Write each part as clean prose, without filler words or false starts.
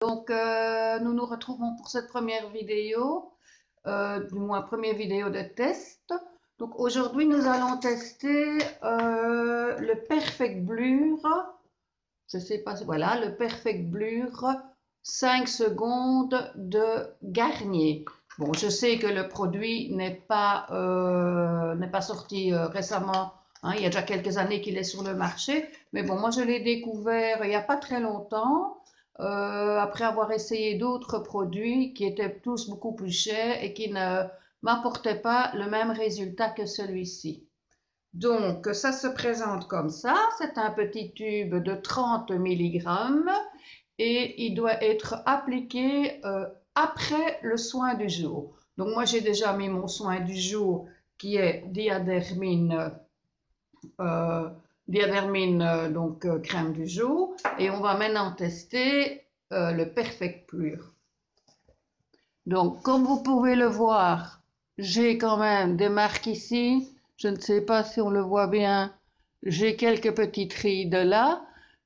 Donc, nous nous retrouvons pour cette première vidéo, du moins première vidéo de test. Donc, aujourd'hui, nous allons tester le Perfect Blur. Je sais pas, voilà, le Perfect Blur 5 secondes de Garnier. Bon, je sais que le produit n'est pas sorti récemment. Hein, il y a déjà quelques années qu'il est sur le marché. Mais bon, moi, je l'ai découvert il n'y a pas très longtemps. Après avoir essayé d'autres produits qui étaient tous beaucoup plus chers et qui ne m'apportaient pas le même résultat que celui-ci. Donc, ça se présente comme ça. C'est un petit tube de 30 mg et il doit être appliqué après le soin du jour. Donc, moi, j'ai déjà mis mon soin du jour qui est diadermine, donc crème du jour. Et on va maintenant tester le Perfect Pure. Donc, comme vous pouvez le voir, j'ai quand même des marques ici. Je ne sais pas si on le voit bien. J'ai quelques petites rides là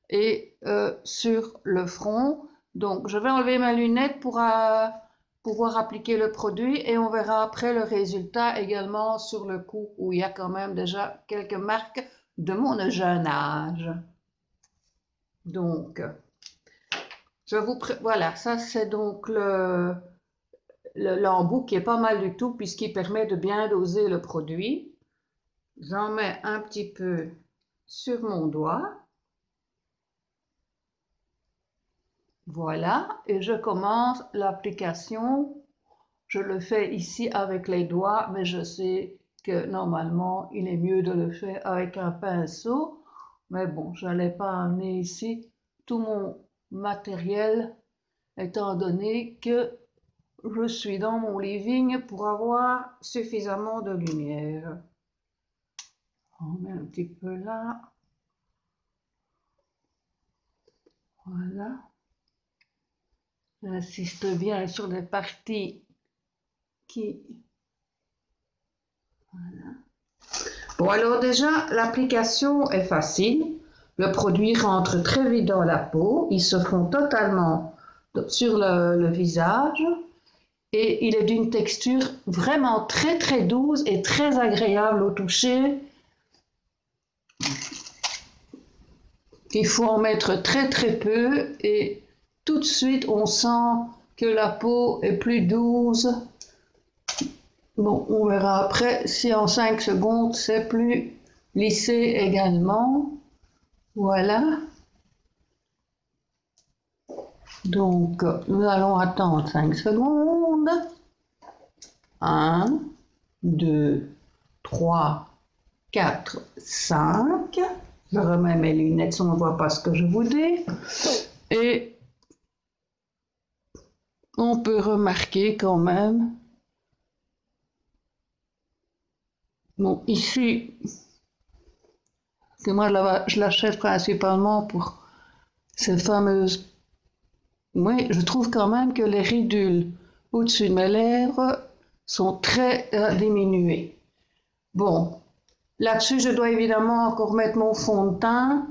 et sur le front. Donc, je vais enlever ma lunette pour pouvoir appliquer le produit et on verra après le résultat également sur le cou où il y a quand même déjà quelques marques de mon jeune âge. Donc, voilà, ça c'est donc l'embout qui est pas mal du tout puisqu'il permet de bien doser le produit. J'en mets un petit peu sur mon doigt. Voilà, et je commence l'application. Je le fais ici avec les doigts, mais je sais que normalement, il est mieux de le faire avec un pinceau. Mais bon, je n'allais pas amener ici tout mon matériel, étant donné que je suis dans mon living pour avoir suffisamment de lumière. On met un petit peu là. Voilà. J'insiste bien sur les parties qui... Voilà. Bon, alors déjà, l'application est facile. Le produit rentre très vite dans la peau. Il se fond totalement sur le visage. Et il est d'une texture vraiment très très douce et très agréable au toucher. Il faut en mettre très très peu et tout de suite on sent que la peau est plus douce. Bon, on verra après si en 5 secondes c'est plus lissé également. Voilà. Donc nous allons attendre 5 secondes. 1, 2, 3, 4, 5. Je remets mes lunettes si on ne voit pas ce que je vous dis. Et on peut remarquer quand même. Bon, ici, que moi je l'achète principalement pour ces fameuses. Oui, je trouve quand même que les ridules au-dessus de mes lèvres sont très diminuées. Bon, là-dessus, je dois évidemment encore mettre mon fond de teint.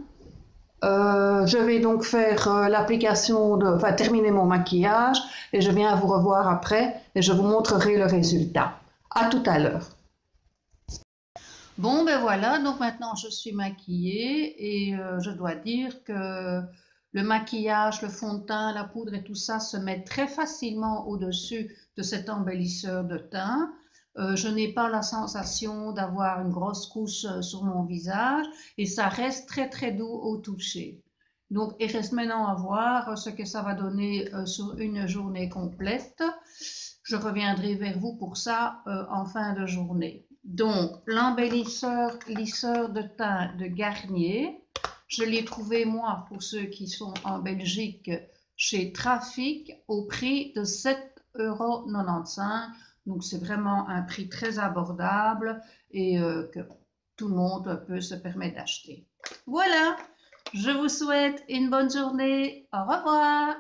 Je vais donc faire l'application, enfin terminer mon maquillage et je viens vous revoir après et je vous montrerai le résultat. À tout à l'heure. Bon, ben voilà, donc maintenant je suis maquillée et je dois dire que le maquillage, le fond de teint, la poudre et tout ça se met très facilement au-dessus de cet embellisseur de teint. Je n'ai pas la sensation d'avoir une grosse couche sur mon visage et ça reste très très doux au toucher. Donc, il reste maintenant à voir ce que ça va donner sur une journée complète. Je reviendrai vers vous pour ça en fin de journée. Donc, l'embellisseur lisseur de teint de Garnier, je l'ai trouvé moi, pour ceux qui sont en Belgique, chez Trafic au prix de 7,95 €. Donc, c'est vraiment un prix très abordable et que tout le monde peut se permettre d'acheter. Voilà, je vous souhaite une bonne journée. Au revoir.